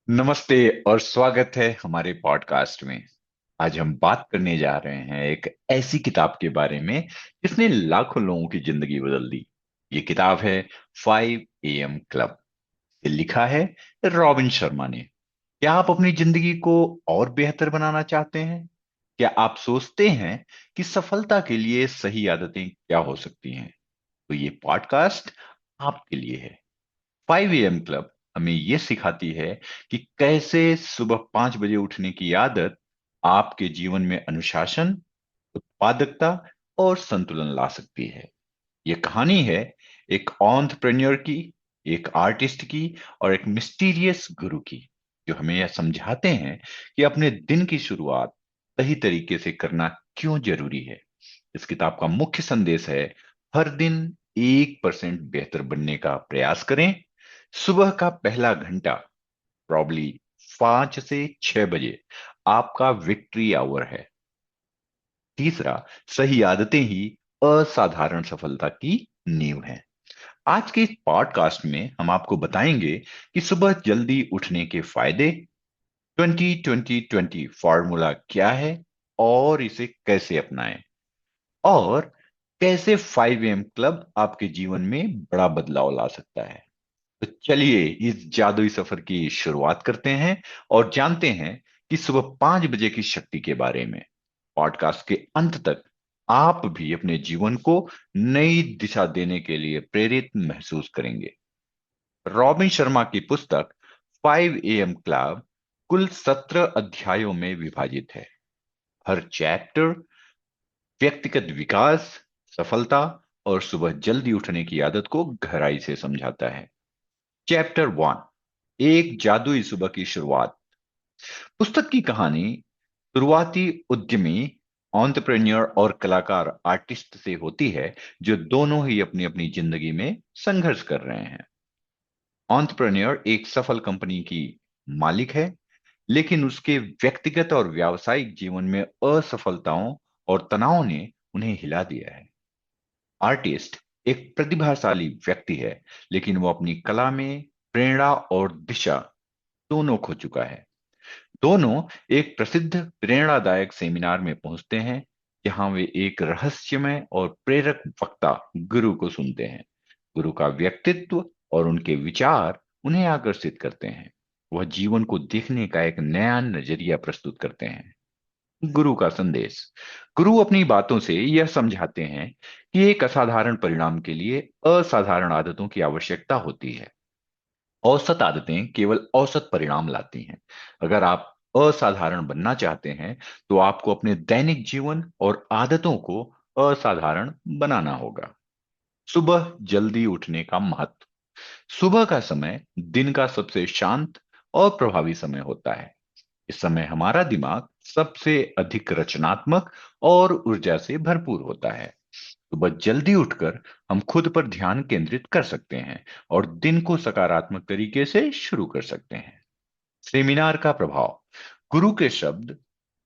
नमस्ते और स्वागत है हमारे पॉडकास्ट में। आज हम बात करने जा रहे हैं एक ऐसी किताब के बारे में जिसने लाखों लोगों की जिंदगी बदल दी। ये किताब है 5 AM क्लब। ये लिखा है रॉबिन शर्मा ने। क्या आप अपनी जिंदगी को और बेहतर बनाना चाहते हैं? क्या आप सोचते हैं कि सफलता के लिए सही आदतें क्या हो सकती हैं? तो ये पॉडकास्ट आपके लिए है। 5 AM क्लब हमें यह सिखाती है कि कैसे सुबह 5 बजे उठने की आदत आपके जीवन में अनुशासन, उत्पादकता और संतुलन ला सकती है। यह कहानी है एक एंटरप्रेन्योर की, एक आर्टिस्ट की और एक मिस्टीरियस गुरु की, जो हमें यह समझाते हैं कि अपने दिन की शुरुआत सही तरीके से करना क्यों जरूरी है। इस किताब का मुख्य संदेश है, हर दिन 1% बेहतर बनने का प्रयास करें। सुबह का पहला घंटा, प्रॉब्ली 5 से 6 बजे, आपका विक्ट्री आवर है। तीसरा, सही आदतें ही असाधारण सफलता की नींव है। आज के इस पॉडकास्ट में हम आपको बताएंगे कि सुबह जल्दी उठने के फायदे, 20-20-20 फॉर्मूला क्या है और इसे कैसे अपनाएं, और कैसे 5 AM क्लब आपके जीवन में बड़ा बदलाव ला सकता है। तो चलिए इस जादुई सफर की शुरुआत करते हैं और जानते हैं कि सुबह 5 बजे की शक्ति के बारे में। पॉडकास्ट के अंत तक आप भी अपने जीवन को नई दिशा देने के लिए प्रेरित महसूस करेंगे। रॉबिन शर्मा की पुस्तक 5 AM क्लब कुल 17 अध्यायों में विभाजित है। हर चैप्टर व्यक्तिगत विकास, सफलता और सुबह जल्दी उठने की आदत को गहराई से समझाता है। चैप्टर 1, एक जादुई सुबह की शुरुआत। पुस्तक की कहानी शुरुआती उद्यमी, एंटरप्रेन्योर और कलाकार आर्टिस्ट से होती है, जो दोनों ही अपनी अपनी जिंदगी में संघर्ष कर रहे हैं। एंटरप्रेन्योर एक सफल कंपनी की मालिक है, लेकिन उसके व्यक्तिगत और व्यावसायिक जीवन में असफलताओं और तनाव ने उन्हें हिला दिया है। आर्टिस्ट एक प्रतिभाशाली व्यक्ति है, लेकिन वो अपनी कला में प्रेरणा और दिशा दोनों खो चुका है। दोनों एक प्रसिद्ध प्रेरणादायक सेमिनार में पहुंचते हैं, जहां वे एक रहस्यमय और प्रेरक वक्ता गुरु को सुनते हैं। गुरु का व्यक्तित्व और उनके विचार उन्हें आकर्षित करते हैं। वह जीवन को देखने का एक नया नजरिया प्रस्तुत करते हैं। गुरु का संदेश। गुरु अपनी बातों से यह समझाते हैं कि एक असाधारण परिणाम के लिए असाधारण आदतों की आवश्यकता होती है। औसत आदतें केवल औसत परिणाम लाती हैं। अगर आप असाधारण बनना चाहते हैं, तो आपको अपने दैनिक जीवन और आदतों को असाधारण बनाना होगा। सुबह जल्दी उठने का महत्व। सुबह का समय दिन का सबसे शांत और प्रभावी समय होता है। इस समय हमारा दिमाग सबसे अधिक रचनात्मक और ऊर्जा से भरपूर होता है। सुबह जल्दी उठकर हम खुद पर ध्यान केंद्रित कर सकते हैं और दिन को सकारात्मक तरीके से शुरू कर सकते हैं। सेमिनार का प्रभाव। गुरु के शब्द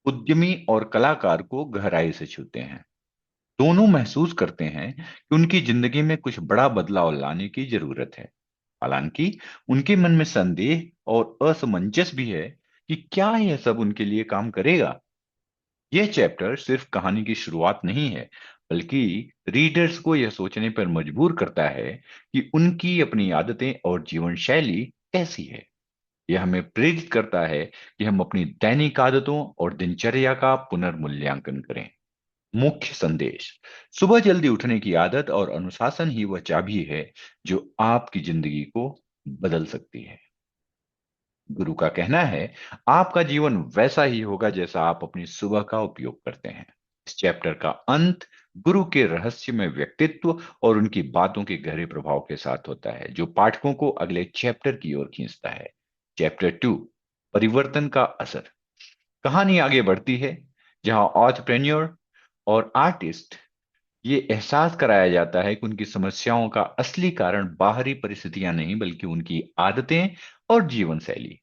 उद्यमी और कलाकार को गहराई से छूते हैं। दोनों महसूस करते हैं कि उनकी जिंदगी में कुछ बड़ा बदलाव लाने की जरूरत है। हालांकि उनके मन में संदेह और असमंजस भी है कि क्या यह सब उनके लिए काम करेगा। यह चैप्टर सिर्फ कहानी की शुरुआत नहीं है, बल्कि रीडर्स को यह सोचने पर मजबूर करता है कि उनकी अपनी आदतें और जीवन शैली कैसी है। यह हमें प्रेरित करता है कि हम अपनी दैनिक आदतों और दिनचर्या का पुनर्मूल्यांकन करें। मुख्य संदेश। सुबह जल्दी उठने की आदत और अनुशासन ही वह चाबी है जो आपकी जिंदगी को बदल सकती है। गुरु का कहना है, आपका जीवन वैसा ही होगा जैसा आप अपनी सुबह का उपयोग करते हैं। इस चैप्टर का अंत गुरु के रहस्यमय व्यक्तित्व और उनकी बातों के गहरे प्रभाव के साथ होता है, जो पाठकों को अगले चैप्टर की ओर खींचता है। चैप्टर 2, परिवर्तन का असर। कहानी आगे बढ़ती है, जहां एंटरप्रेन्योर और आर्टिस्ट ये एहसास कराया जाता है कि उनकी समस्याओं का असली कारण बाहरी परिस्थितियां नहीं, बल्कि उनकी आदतें और जीवन शैली।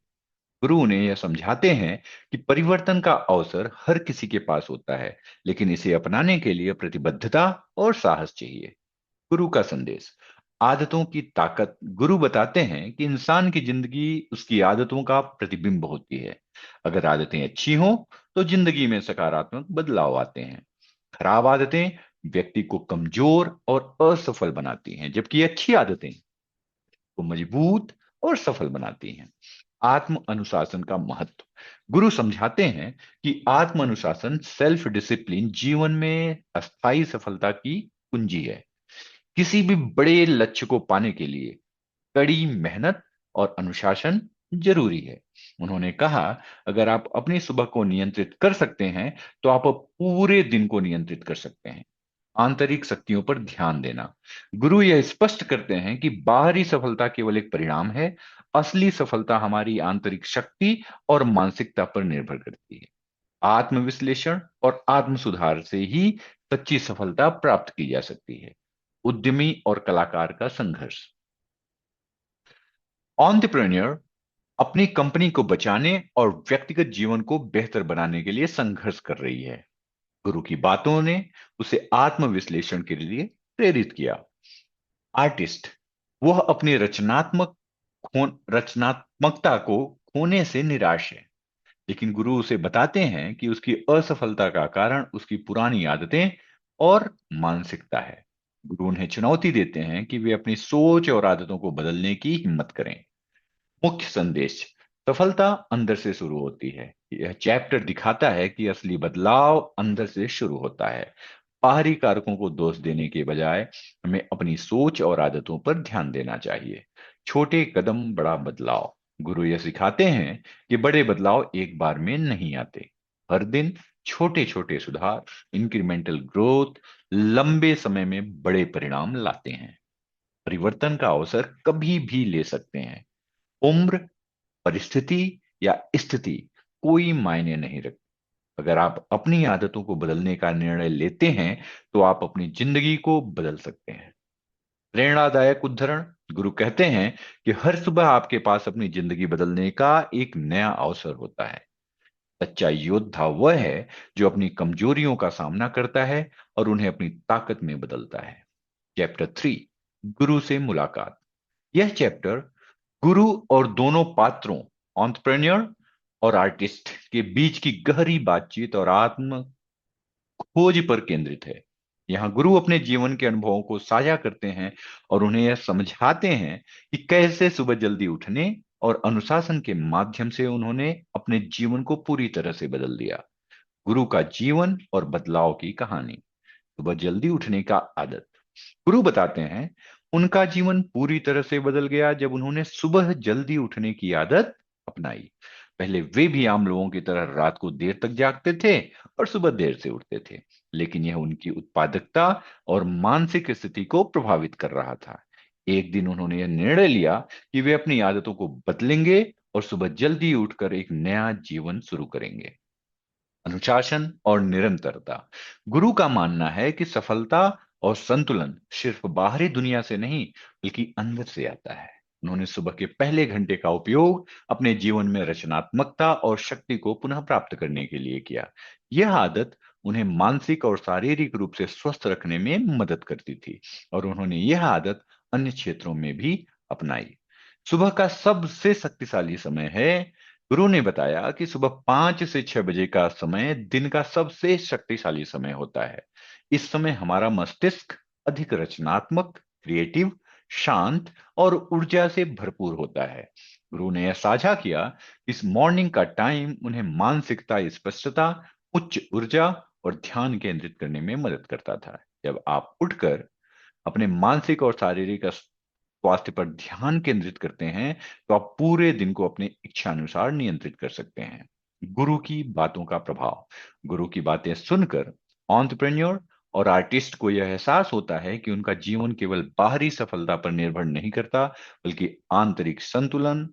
गुरु उन्हें यह समझाते हैं कि परिवर्तन का अवसर हर किसी के पास होता है, लेकिन इसे अपनाने के लिए प्रतिबद्धता और साहस चाहिए। गुरु का संदेश। आदतों की ताकत। गुरु बताते हैं कि इंसान की जिंदगी उसकी आदतों का प्रतिबिंब होती है। अगर आदतें अच्छी हों तो जिंदगी में सकारात्मक बदलाव आते हैं। खराब आदतें व्यक्ति को कमजोर और असफल बनाती हैं, जबकि अच्छी आदतें को मजबूत और सफल बनाती हैं। आत्म अनुशासन का महत्व। गुरु समझाते हैं कि आत्म अनुशासन सेल्फ डिसिप्लिन जीवन में अस्थायी सफलता की कुंजी है। किसी भी बड़े लक्ष्य को पाने के लिए कड़ी मेहनत और अनुशासन जरूरी है। उन्होंने कहा, अगर आप अपनी सुबह को नियंत्रित कर सकते हैं तो आप पूरे दिन को नियंत्रित कर सकते हैं। आंतरिक शक्तियों पर ध्यान देना। गुरु यह स्पष्ट करते हैं कि बाहरी सफलता केवल एक परिणाम है। असली सफलता हमारी आंतरिक शक्ति और मानसिकता पर निर्भर करती है। आत्मविश्लेषण और आत्म सुधार से ही सच्ची सफलता प्राप्त की जा सकती है। उद्यमी और कलाकार का संघर्ष। एंटरप्रेन्योर अपनी कंपनी को बचाने और व्यक्तिगत जीवन को बेहतर बनाने के लिए संघर्ष कर रही है। गुरु की बातों ने उसे आत्मविश्लेषण के लिए प्रेरित किया। आर्टिस्ट, वह अपनी रचनात्मकता को खोने से निराश है, लेकिन गुरु उसे बताते हैं कि उसकी असफलता का कारण उसकी पुरानी आदतें और मानसिकता है। गुरु उन्हें चुनौती देते हैं कि वे अपनी सोच और आदतों को बदलने की हिम्मत करें। मुख्य संदेश। सफलता अंदर से शुरू होती है। यह चैप्टर दिखाता है कि असली बदलाव अंदर से शुरू होता है। बाहरी कारकों को दोष देने के बजाय हमें अपनी सोच और आदतों पर ध्यान देना चाहिए। छोटे कदम बड़ा बदलाव। गुरु यह सिखाते हैं कि बड़े बदलाव एक बार में नहीं आते। हर दिन छोटे छोटे सुधार, इंक्रीमेंटल ग्रोथ लंबे समय में बड़े परिणाम लाते हैं। परिवर्तन का अवसर कभी भी ले सकते हैं। उम्र, परिस्थिति या स्थिति कोई मायने नहीं रखती। अगर आप अपनी आदतों को बदलने का निर्णय लेते हैं तो आप अपनी जिंदगी को बदल सकते हैं। प्रेरणादायक उदाहरण। गुरु कहते हैं कि हर सुबह आपके पास अपनी जिंदगी बदलने का एक नया अवसर होता है। सच्चा योद्धा वह है जो अपनी कमजोरियों का सामना करता है और उन्हें अपनी ताकत में बदलता है। चैप्टर 3, गुरु से मुलाकात। यह चैप्टर गुरु और दोनों पात्रों, एंटरप्रेन्योर और आर्टिस्ट के बीच की गहरी बातचीत और आत्म खोज पर केंद्रित है। यहाँ गुरु अपने जीवन के अनुभवों को साझा करते हैं और उन्हें यह समझाते हैं कि कैसे सुबह जल्दी उठने और अनुशासन के माध्यम से उन्होंने अपने जीवन को पूरी तरह से बदल दिया। गुरु का जीवन और बदलाव की कहानी। सुबह जल्दी उठने का आदत। गुरु बताते हैं उनका जीवन पूरी तरह से बदल गया जब उन्होंने सुबह जल्दी उठने की आदत अपनाई। पहले वे भी आम लोगों की तरह रात को देर तक जागते थे और सुबह देर से उठते थे, लेकिन यह उनकी उत्पादकता और मानसिक स्थिति को प्रभावित कर रहा था। एक दिन उन्होंने यह निर्णय लिया कि वे अपनी आदतों को बदलेंगे और सुबह जल्दी उठकर एक नया जीवन शुरू करेंगे। अनुशासन और निरंतरता। गुरु का मानना है कि सफलता और संतुलन सिर्फ बाहरी दुनिया से नहीं बल्कि अंदर से आता है। उन्होंने सुबह के पहले घंटे का उपयोग अपने जीवन में रचनात्मकता और शक्ति को पुनः प्राप्त करने के लिए किया। यह आदत उन्हें मानसिक और शारीरिक रूप से स्वस्थ रखने में मदद करती थी और उन्होंने यह आदत अन्य क्षेत्रों में भी अपनाई। सुबह का सबसे शक्तिशाली समय है। गुरु ने बताया कि सुबह 5 से 6 बजे का समय दिन का सबसे शक्तिशाली समय होता है। इस समय हमारा मस्तिष्क अधिक रचनात्मक, क्रिएटिव, शांत और ऊर्जा से भरपूर होता है। गुरु ने यह साझा किया, इस मॉर्निंग का टाइम उन्हें मानसिकता स्पष्टता, उच्च ऊर्जा और ध्यान केंद्रित करने में मदद करता था। जब आप उठकर अपने मानसिक और शारीरिक स्वास्थ्य पर ध्यान केंद्रित करते हैं तो आप पूरे दिन को अपने इच्छा अनुसार नियंत्रित कर सकते हैं। गुरु की बातों का प्रभाव। गुरु की बातें सुनकर एंटरप्रेन्योर और आर्टिस्ट को यह एहसास होता है कि उनका जीवन केवल बाहरी सफलता पर निर्भर नहीं करता, बल्कि आंतरिक संतुलन,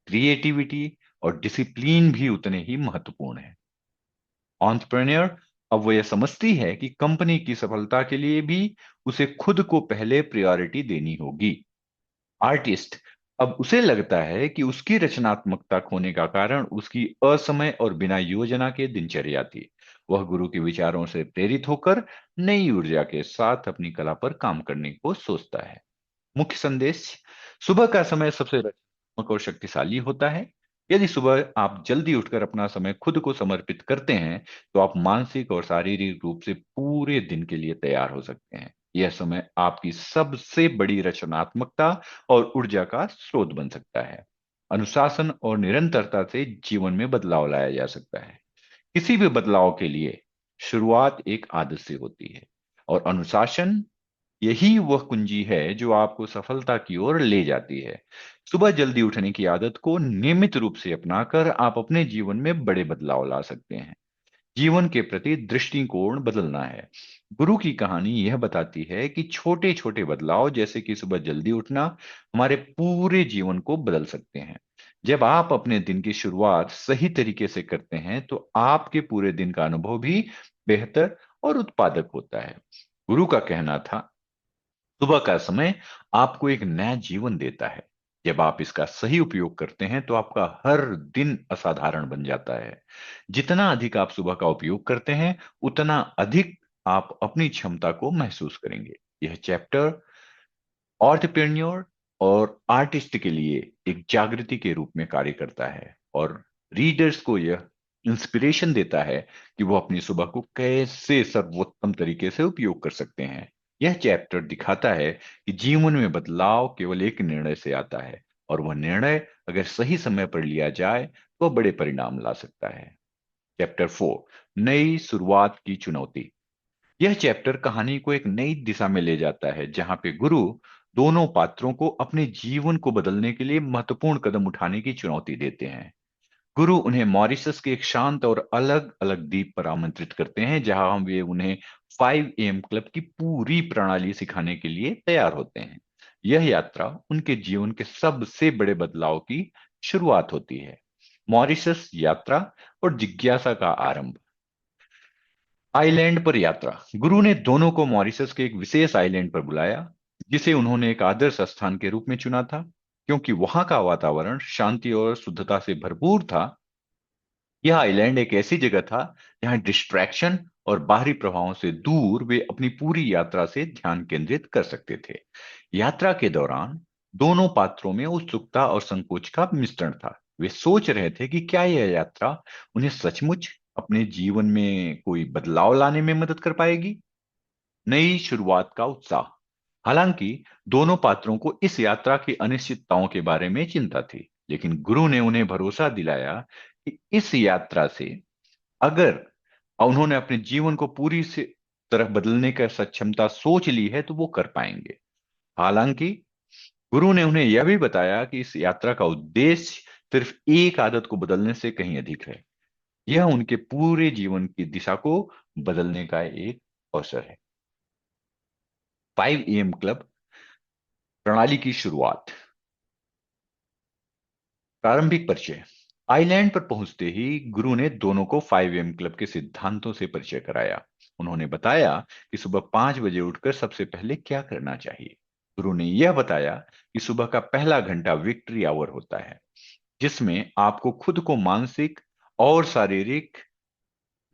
क्रिएटिविटी और डिसिप्लिन भी उतने ही महत्वपूर्ण है। एंटरप्रेन्योर, अब वो यह समझती है कि कंपनी की सफलता के लिए भी उसे खुद को पहले प्रायोरिटी देनी होगी। आर्टिस्ट, अब उसे लगता है कि उसकी रचनात्मकता खोने का कारण उसकी असमय और बिना योजना के दिनचर्या थी। वह गुरु के विचारों से प्रेरित होकर नई ऊर्जा के साथ अपनी कला पर काम करने को सोचता है। मुख्य संदेश। सुबह का समय सबसे रचनात्मक और शक्तिशाली होता है। यदि सुबह आप जल्दी उठकर अपना समय खुद को समर्पित करते हैं, तो आप मानसिक और शारीरिक रूप से पूरे दिन के लिए तैयार हो सकते हैं। यह समय आपकी सबसे बड़ी रचनात्मकता और ऊर्जा का स्रोत बन सकता है। अनुशासन और निरंतरता से जीवन में बदलाव लाया जा सकता है। किसी भी बदलाव के लिए शुरुआत एक आदत से होती है, और अनुशासन यही वह कुंजी है जो आपको सफलता की ओर ले जाती है। सुबह जल्दी उठने की आदत को नियमित रूप से अपनाकर आप अपने जीवन में बड़े बदलाव ला सकते हैं। जीवन के प्रति दृष्टिकोण बदलना है। गुरु की कहानी यह बताती है कि छोटे छोटे बदलाव, जैसे कि सुबह जल्दी उठना, हमारे पूरे जीवन को बदल सकते हैं। जब आप अपने दिन की शुरुआत सही तरीके से करते हैं, तो आपके पूरे दिन का अनुभव भी बेहतर और उत्पादक होता है। गुरु का कहना था, सुबह का समय आपको एक नया जीवन देता है। जब आप इसका सही उपयोग करते हैं, तो आपका हर दिन असाधारण बन जाता है। जितना अधिक आप सुबह का उपयोग करते हैं, उतना अधिक आप अपनी क्षमता को महसूस करेंगे। यह चैप्टर ऑन्टरप्रेन्योर और आर्टिस्ट के लिए एक जागृति के रूप में कार्य करता है, और रीडर्स को यह इंस्पिरेशन देता है कि वो अपनी सुबह को कैसे सर्वोत्तम तरीके से उपयोग कर सकते हैं। यह चैप्टर दिखाता है कि जीवन में बदलाव केवल एक निर्णय से आता है, और वह निर्णय अगर सही समय पर लिया जाए, तो बड़े परिणाम ला सकता है। चैप्टर 4, नई शुरुआत की चुनौती। यह चैप्टर कहानी को एक नई दिशा में ले जाता है, जहां पे गुरु दोनों पात्रों को अपने जीवन को बदलने के लिए महत्वपूर्ण कदम उठाने की चुनौती देते हैं। गुरु उन्हें मॉरिशस के एक शांत और अलग अलग द्वीप पर आमंत्रित करते हैं, जहां वे उन्हें 5 AM क्लब की पूरी प्रणाली सिखाने के लिए तैयार होते हैं। यह यात्रा उनके जीवन के सबसे बड़े बदलाव की शुरुआत होती है। मॉरिशस यात्रा और जिज्ञासा का आरंभ। आइलैंड पर यात्रा। गुरु ने दोनों को मॉरिशस के एक विशेष आइलैंड पर बुलाया, जिसे उन्होंने एक आदर्श स्थान के रूप में चुना था, क्योंकि वहां का वातावरण शांति और शुद्धता से भरपूर था। यह आइलैंड एक ऐसी जगह था जहां डिस्ट्रैक्शन और बाहरी प्रभावों से दूर वे अपनी पूरी यात्रा से ध्यान केंद्रित कर सकते थे। यात्रा के दौरान दोनों पात्रों में उत्सुकता और संकोच का मिश्रण था। वे सोच रहे थे कि क्या यह यात्रा उन्हें सचमुच अपने जीवन में कोई बदलाव लाने में मदद कर पाएगी। नई शुरुआत का उत्साह। हालांकि दोनों पात्रों को इस यात्रा की अनिश्चितताओं के बारे में चिंता थी, लेकिन गुरु ने उन्हें भरोसा दिलाया कि इस यात्रा से, अगर उन्होंने अपने जीवन को पूरी से तरह बदलने का सक्षमता सोच ली है, तो वो कर पाएंगे। हालांकि गुरु ने उन्हें यह भी बताया कि इस यात्रा का उद्देश्य सिर्फ एक आदत को बदलने से कहीं अधिक है। यह उनके पूरे जीवन की दिशा को बदलने का एक अवसर है। 5 AM क्लब प्रणाली की शुरुआत। प्रारंभिक परिचय। आइलैंड पर पहुंचते ही गुरु ने दोनों को 5 AM क्लब के सिद्धांतों से परिचय कराया। उन्होंने बताया कि सुबह 5 बजे उठकर सबसे पहले क्या करना चाहिए। गुरु ने यह बताया कि सुबह का पहला घंटा विक्ट्री आवर होता है, जिसमें आपको खुद को मानसिक और शारीरिक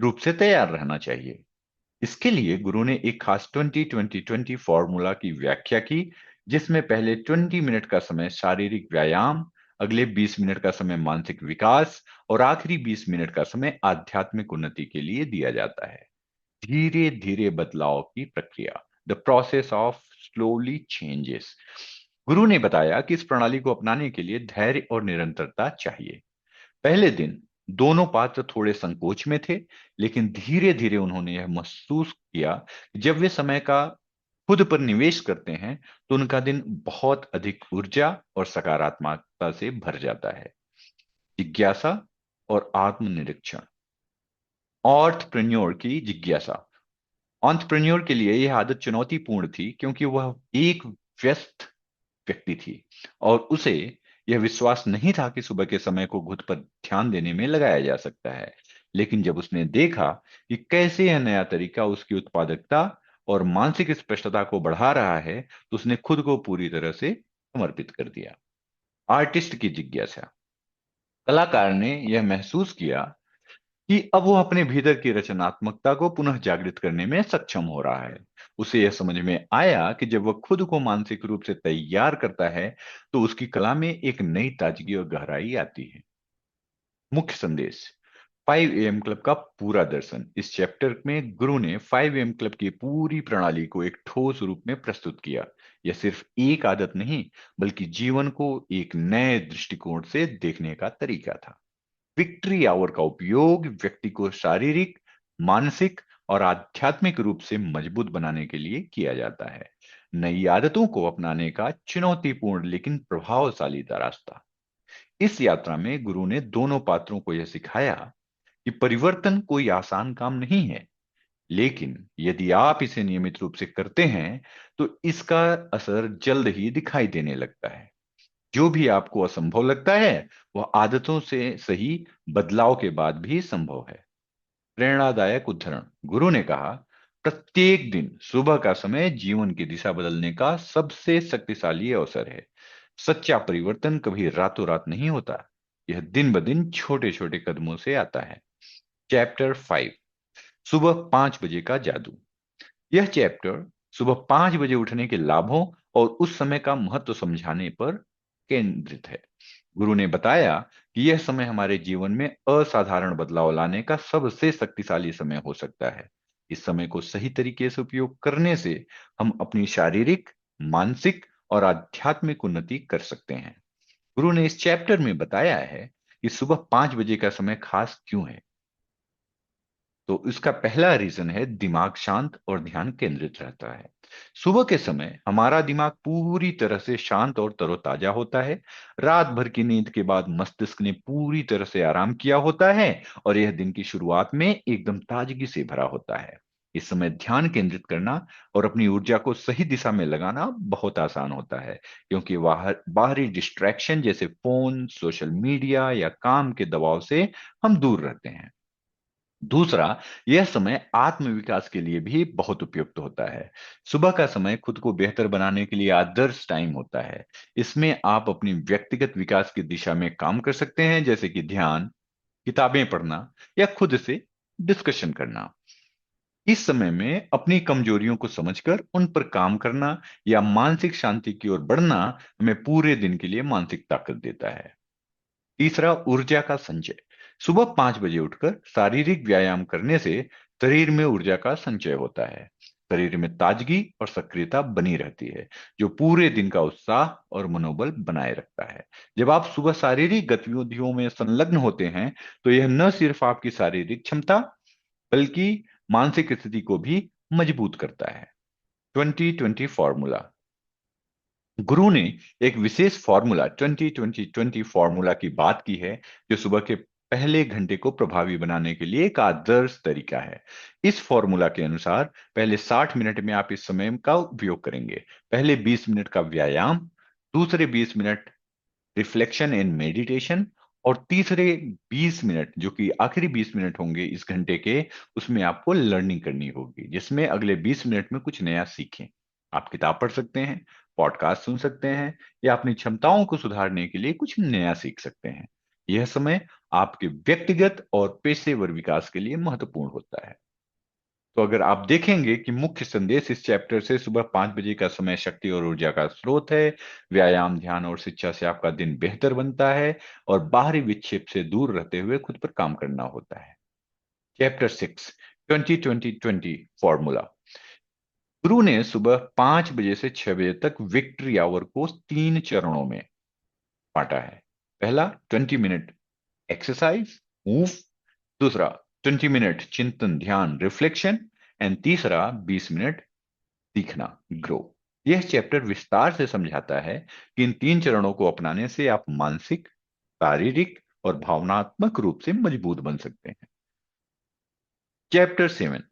रूप से तैयार रहना चाहिए। इसके लिए गुरु ने एक खास 20-20-20 फॉर्मूला की व्याख्या की, जिसमें पहले 20 मिनट का समय शारीरिक व्यायाम, अगले 20 मिनट का समय मानसिक विकास और आखिरी 20 मिनट का समय आध्यात्मिक उन्नति के लिए दिया जाता है। धीरे धीरे बदलाव की प्रक्रिया, the process of slowly changes. गुरु ने बताया कि इस प्रणाली को अपनाने के लिए धैर्य और निरंतरता चाहिए। पहले दिन दोनों पात्र थोड़े संकोच में थे, लेकिन धीरे धीरे उन्होंने यह महसूस किया कि जब वे समय का खुद पर निवेश करते हैं, तो उनका दिन बहुत अधिक ऊर्जा और सकारात्मकता से भर जाता है। जिज्ञासा और आत्मनिरीक्षण। ऑर्थप्रेन्योर की जिज्ञासा। ऑन्टरप्रेन्योर के लिए यह आदत चुनौतीपूर्ण थी, क्योंकि वह एक व्यस्त व्यक्ति थी, और उसे यह विश्वास नहीं था कि सुबह के समय को खुद पर ध्यान देने में लगाया जा सकता है। लेकिन जब उसने देखा कि कैसे यह नया तरीका उसकी उत्पादकता और मानसिक स्पष्टता को बढ़ा रहा है, तो उसने खुद को पूरी तरह से समर्पित कर दिया। आर्टिस्ट की जिज्ञासा। कलाकार ने यह महसूस किया कि अब वो अपने भीतर की रचनात्मकता को पुनः जागृत करने में सक्षम हो रहा है। उसे यह समझ में आया कि जब वह खुद को मानसिक रूप से तैयार करता है तो उसकी कला में एक नई ताजगी और गहराई आती है। मुख्य संदेश, 5 AM क्लब का पूरा दर्शन। इस चैप्टर में गुरु ने 5 AM क्लब की पूरी प्रणाली को एक ठोस रूप में प्रस्तुत किया। यह सिर्फ एक आदत नहीं, बल्कि जीवन को एक नए दृष्टिकोण से देखने का तरीका था। विक्ट्री आवर का उपयोग व्यक्ति को शारीरिक, मानसिक और आध्यात्मिक रूप से मजबूत बनाने के लिए किया जाता है। नई आदतों को अपनाने का चुनौतीपूर्ण लेकिन प्रभावशाली रास्ता। इस यात्रा में गुरु ने दोनों पात्रों को यह सिखाया कि परिवर्तन कोई आसान काम नहीं है, लेकिन यदि आप इसे नियमित रूप से करते हैं तो इसका असर जल्द ही दिखाई देने लगता है। जो भी आपको असंभव लगता है वह आदतों से सही बदलाव के बाद भी संभव है। प्रेरणादायक उदाहरण, गुरु ने कहा, प्रत्येक दिन सुबह का समय जीवन की दिशा बदलने का सबसे शक्तिशाली अवसर है। सच्चा परिवर्तन कभी रातों रात नहीं होता, यह दिन ब दिन छोटे छोटे कदमों से आता है। चैप्टर 5, सुबह 5 बजे का जादू। यह चैप्टर सुबह 5 बजे उठने के लाभों और उस समय का महत्व समझाने पर केंद्रित है। गुरु ने बताया कि यह समय हमारे जीवन में असाधारण बदलाव लाने का सबसे शक्तिशाली समय हो सकता है। इस समय को सही तरीके से उपयोग करने से हम अपनी शारीरिक, मानसिक और आध्यात्मिक उन्नति कर सकते हैं। गुरु ने इस चैप्टर में बताया है कि सुबह 5 बजे का समय खास क्यों है। तो इसका पहला रीजन है, दिमाग शांत और ध्यान केंद्रित रहता है। सुबह के समय हमारा दिमाग पूरी तरह से शांत और तरोताजा होता है। रात भर की नींद के बाद मस्तिष्क ने पूरी तरह से आराम किया होता है और यह दिन की शुरुआत में एकदम ताजगी से भरा होता है। इस समय ध्यान केंद्रित करना और अपनी ऊर्जा को सही दिशा में लगाना बहुत आसान होता है, क्योंकि बाहरी डिस्ट्रैक्शन जैसे फोन, सोशल मीडिया या काम के दबाव से हम दूर रहते हैं। दूसरा, यह समय आत्मविकास के लिए भी बहुत उपयुक्त होता है। सुबह का समय खुद को बेहतर बनाने के लिए आदर्श टाइम होता है। इसमें आप अपनी व्यक्तिगत विकास की दिशा में काम कर सकते हैं, जैसे कि ध्यान, किताबें पढ़ना या खुद से डिस्कशन करना। इस समय में अपनी कमजोरियों को समझकर उन पर काम करना या मानसिक शांति की ओर बढ़ना हमें पूरे दिन के लिए मानसिक ताकत देता है। तीसरा, ऊर्जा का संचय। सुबह 5 बजे उठकर शारीरिक व्यायाम करने से शरीर में ऊर्जा का संचय होता है। शरीर में ताजगी और सक्रियता बनी रहती है, जो पूरे दिन का उत्साह और मनोबल बनाए रखता है। जब आप सुबह शारीरिक गतिविधियों में संलग्न होते हैं तो यह न सिर्फ आपकी शारीरिक क्षमता बल्कि मानसिक स्थिति को भी मजबूत करता है। 2020 फॉर्मूला। गुरु ने एक विशेष फॉर्मूला 20-20-20 फॉर्मूला की बात की है, जो सुबह के पहले घंटे को प्रभावी बनाने के लिए एक आदर्श तरीका है। इस फॉर्मूला के अनुसार पहले 60 मिनट में आप इस समय का उपयोग करेंगे। पहले 20 मिनट का व्यायाम, दूसरे 20 मिनट रिफ्लेक्शन एंड मेडिटेशन और तीसरे 20 मिनट, जो कि आखिरी 20 मिनट होंगे इस घंटे के, उसमें आपको लर्निंग करनी होगी, जिसमें अगले 20 मिनट में कुछ नया सीखें। आप किताब पढ़ सकते हैं, पॉडकास्ट सुन सकते हैं या अपनी क्षमताओं को सुधारने के लिए कुछ नया सीख सकते हैं। यह समय आपके व्यक्तिगत और पेशेवर विकास के लिए महत्वपूर्ण होता है। तो अगर आप देखेंगे कि मुख्य संदेश इस चैप्टर से, सुबह 5 बजे का समय शक्ति और ऊर्जा का स्रोत है। व्यायाम, ध्यान और शिक्षा से आपका दिन बेहतर बनता है और बाहरी विक्षेप से दूर रहते हुए खुद पर काम करना होता है। Chapter 6, 20-20-20 formula. गुरु ने सुबह 5 बजे से 6 बजे तक विक्ट्री आवर को 3 चरणों में बांटा है। पहला, 20 मिनट एक्सरसाइज, मूव। दूसरा, 20 मिनट चिंतन, ध्यान, रिफ्लेक्शन। एंड तीसरा, 20 मिनट सीखना, ग्रो। यह चैप्टर विस्तार से समझाता है कि इन 3 चरणों को अपनाने से आप मानसिक, शारीरिक और भावनात्मक रूप से मजबूत बन सकते हैं। चैप्टर 7,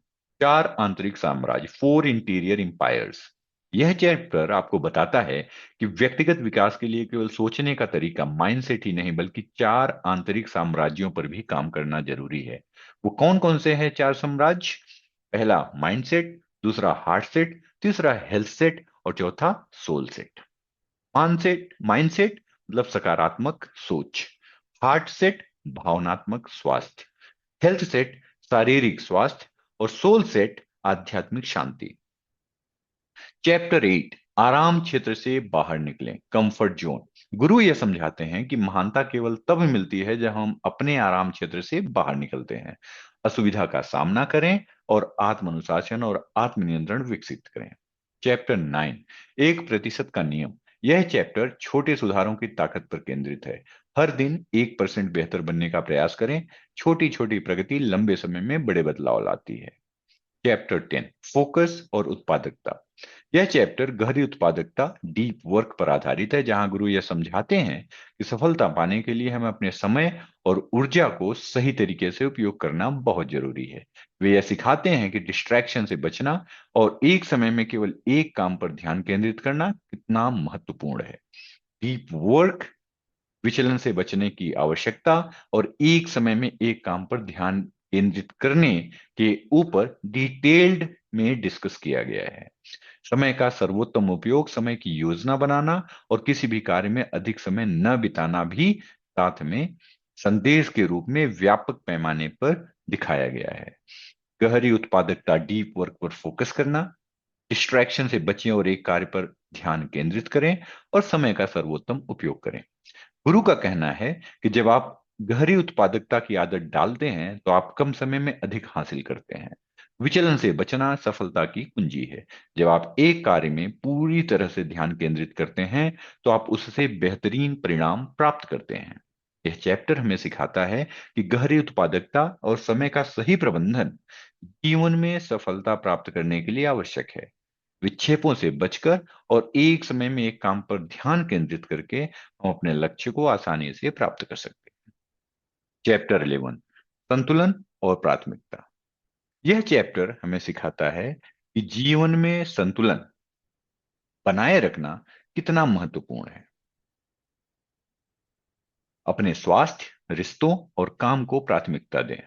4 आंतरिक साम्राज्य, 4 इंटीरियर इंपायर्स। यह चैप्टर आपको बताता है कि व्यक्तिगत विकास के लिए केवल सोचने का तरीका, माइंडसेट ही नहीं, बल्कि 4 आंतरिक साम्राज्यों पर भी काम करना जरूरी है। वो कौन कौन से हैं 4 साम्राज्य? पहला, माइंडसेट। दूसरा, हार्ट सेट। तीसरा, हेल्थ सेट। और चौथा, सोल सेट। मानसेट माइंडसेट मतलब सकारात्मक सोच। हार्ट सेट, भावनात्मक स्वास्थ्य। हेल्थ सेट शारीरिक स्वास्थ्य और सोल सेट आध्यात्मिक शांति। चैप्टर 8 आराम क्षेत्र से बाहर निकलें, कंफर्ट जोन। गुरु यह समझाते हैं कि महानता केवल तब मिलती है जब हम अपने आराम क्षेत्र से बाहर निकलते हैं, असुविधा का सामना करें और आत्म अनुशासन और आत्मनियंत्रण विकसित करें। चैप्टर 9 1% का नियम। यह चैप्टर छोटे सुधारों की ताकत पर केंद्रित है। हर दिन 1% बेहतर बनने का प्रयास करें। छोटी छोटी प्रगति लंबे समय में बड़े बदलाव लाती है। चैप्टर 10 फोकस और उत्पादकता। यह चैप्टर गहरी उत्पादकता डीप वर्क पर आधारित है, जहां गुरु यह समझाते हैं कि सफलता पाने के लिए हमें अपने समय और ऊर्जा को सही तरीके से उपयोग करना बहुत जरूरी है। वे यह सिखाते हैं कि डिस्ट्रैक्शन से बचना और एक समय में केवल एक काम पर ध्यान केंद्रित करना कितना महत्वपूर्ण है। डीप वर्क, विचलन से बचने की आवश्यकता और एक समय में एक काम पर ध्यान केंद्रित करने के ऊपर डिटेल्ड में डिस्कस किया गया है। समय का सर्वोत्तम उपयोग, समय की योजना बनाना और किसी भी कार्य में अधिक समय न बिताना भी साथ में संदेश के रूप में व्यापक पैमाने पर दिखाया गया है। गहरी उत्पादकता डीप वर्क पर फोकस करना, डिस्ट्रैक्शन से बचें और एक कार्य पर ध्यान केंद्रित करें और समय का सर्वोत्तम उपयोग करें। गुरु का कहना है कि जब आप गहरी उत्पादकता की आदत डालते हैं तो आप कम समय में अधिक हासिल करते हैं। विचलन से बचना सफलता की कुंजी है। जब आप एक कार्य में पूरी तरह से ध्यान केंद्रित करते हैं तो आप उससे बेहतरीन परिणाम प्राप्त करते हैं। यह चैप्टर हमें सिखाता है कि गहरी उत्पादकता और समय का सही प्रबंधन जीवन में सफलता प्राप्त करने के लिए आवश्यक है। विक्षेपों से बचकर और एक समय में एक काम पर ध्यान केंद्रित करके हम अपने लक्ष्य को आसानी से प्राप्त कर सकते हैं। चैप्टर 11 संतुलन और प्राथमिकता। यह चैप्टर हमें सिखाता है कि जीवन में संतुलन बनाए रखना कितना महत्वपूर्ण है। अपने स्वास्थ्य, रिश्तों और काम को प्राथमिकता दें।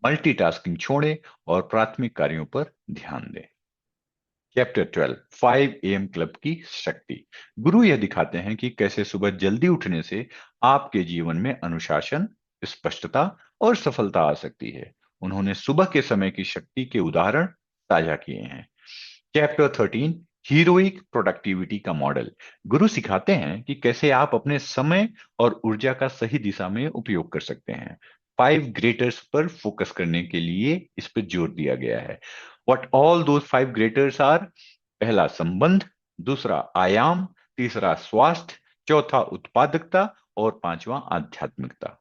मल्टीटास्किंग छोड़ें और प्राथमिक कार्यों पर ध्यान दें। चैप्टर 12 5 AM क्लब की शक्ति। गुरु यह दिखाते हैं कि कैसे सुबह जल्दी उठने से आपके जीवन में अनुशासन, स्पष्टता और सफलता आ सकती है। उन्होंने सुबह के समय की शक्ति के उदाहरण साझा किए हैं। चैप्टर 13 हीरोइक प्रोडक्टिविटी का मॉडल। गुरु सिखाते हैं कि कैसे आप अपने समय और ऊर्जा का सही दिशा में उपयोग कर सकते हैं। 5 ग्रेटर्स पर फोकस करने के लिए इस पर जोर दिया गया है। What all those 5 greaters are. पहला संबंध, दूसरा आयाम, तीसरा स्वास्थ्य, चौथा उत्पादकता और पांचवा आध्यात्मिकता।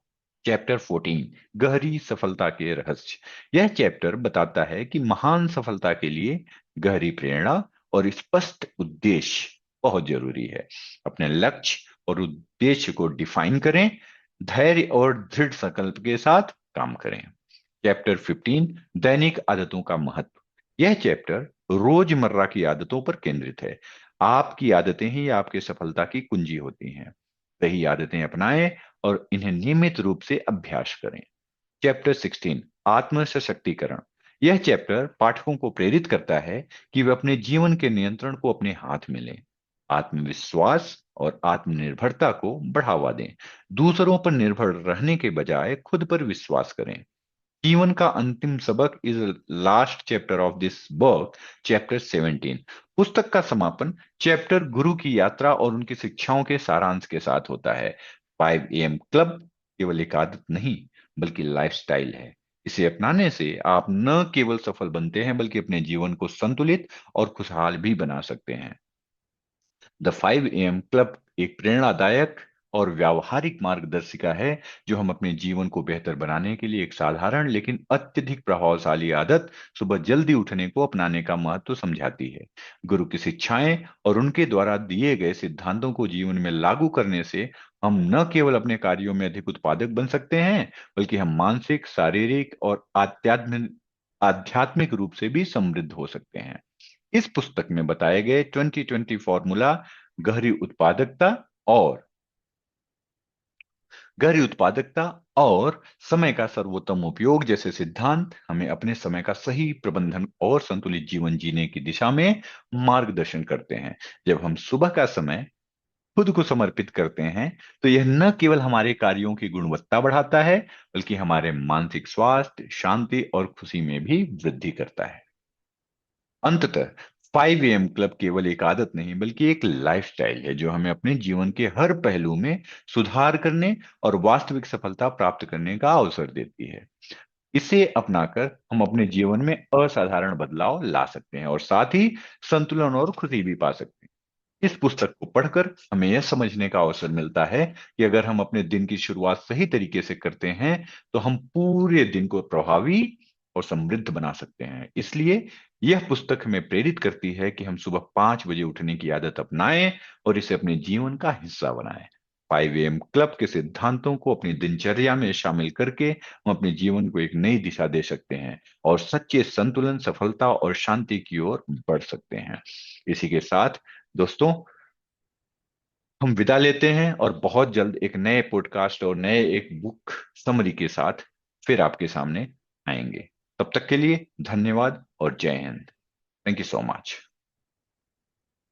चैप्टर 14 गहरी सफलता के रहस्य। यह चैप्टर बताता है कि महान सफलता के लिए गहरी प्रेरणा और स्पष्ट उद्देश्य बहुत जरूरी है। अपने लक्ष्य और उद्देश्य को डिफाइन करें, धैर्य और दृढ़ संकल्प के साथ काम करें। चैप्टर 15 दैनिक आदतों का महत्व। यह चैप्टर रोजमर्रा की आदतों पर केंद्रित है। आपकी आदतें ही आपके सफलता की कुंजी होती हैं। सही आदतें अपनाएं और इन्हें नियमित रूप से अभ्यास करें। चैप्टर 16 आत्म सशक्तिकरण। यह चैप्टर पाठकों को प्रेरित करता है कि वे अपने जीवन के नियंत्रण को अपने हाथ में लें, आत्मविश्वास और आत्मनिर्भरता को बढ़ावा दें, दूसरों पर निर्भर रहने के बजाय खुद पर विश्वास करें। जीवन का अंतिम सबक is last chapter of this book, chapter 17। पुस्तक का समापन चैप्टर गुरु की यात्रा और उनकी शिक्षाओं के सारांश के साथ होता है। 5 AM क्लब केवल एक आदत नहीं बल्कि लाइफस्टाइल है। इसे अपनाने से आप न केवल सफल बनते हैं बल्कि अपने जीवन को संतुलित और खुशहाल भी बना सकते हैं। द 5 AM क्लब एक प्रेरणादायक और व्यावहारिक मार्गदर्शिका है जो हम अपने जीवन को बेहतर बनाने के लिए एक साधारण लेकिन अत्यधिक प्रभावशाली आदत सुबह जल्दी उठने को अपनाने का महत्व समझाती है। गुरु की शिक्षाएं और उनके द्वारा दिए गए सिद्धांतों को जीवन में लागू करने से हम न केवल अपने कार्यों में अधिक उत्पादक बन सकते हैं बल्कि हम मानसिक, शारीरिक और आध्यात्मिक रूप से भी समृद्ध हो सकते हैं। इस पुस्तक में बताए गए 2020 फॉर्मूला गहरी उत्पादकता और गहरी उत्पादकता और समय का सर्वोत्तम उपयोग जैसे सिद्धांत हमें अपने समय का सही प्रबंधन और संतुलित जीवन जीने की दिशा में मार्गदर्शन करते हैं। जब हम सुबह का समय खुद को समर्पित करते हैं, तो यह न केवल हमारे कार्यों की गुणवत्ता बढ़ाता है, बल्कि हमारे मानसिक स्वास्थ्य, शांति और खुशी में भी वृद्धि करता है। अंततः 5 AM क्लब केवल एक आदत नहीं, बल्कि एक लाइफस्टाइल है जो हमें अपने जीवन के हर पहलू में सुधार करने और वास्तविक सफलता प्राप्त करने का अवसर देती है। इसे अपनाकर हम अपने जीवन में असाधारण बदलाव ला सकते हैं और साथ ही संतुलन और खुशी भी पा सकते हैं। इस पुस्तक को पढ़कर हमें यह समझने का अवसर मिलता है कि अगर हम अपने दिन की शुरुआत सही तरीके से करते हैं, तो हम पूरे दिन को प्रभावी और समृद्ध बना सकते हैं। इसलिए यह पुस्तक हमें प्रेरित करती है कि हम सुबह 5 बजे उठने की आदत अपनाएं और इसे अपने जीवन का हिस्सा बनाएं। 5 AM क्लब के सिद्धांतों को अपनी दिनचर्या में शामिल करके हम अपने जीवन को एक नई दिशा दे सकते हैं और सच्चे संतुलन, सफलता और शांति की ओर बढ़ सकते हैं। इसी के साथ दोस्तों, हम विदा लेते हैं और बहुत जल्द एक नए पॉडकास्ट और नए एक बुक समरी के साथ फिर आपके सामने आएंगे। तब तक के लिए धन्यवाद और जय Hind. Thank you so much.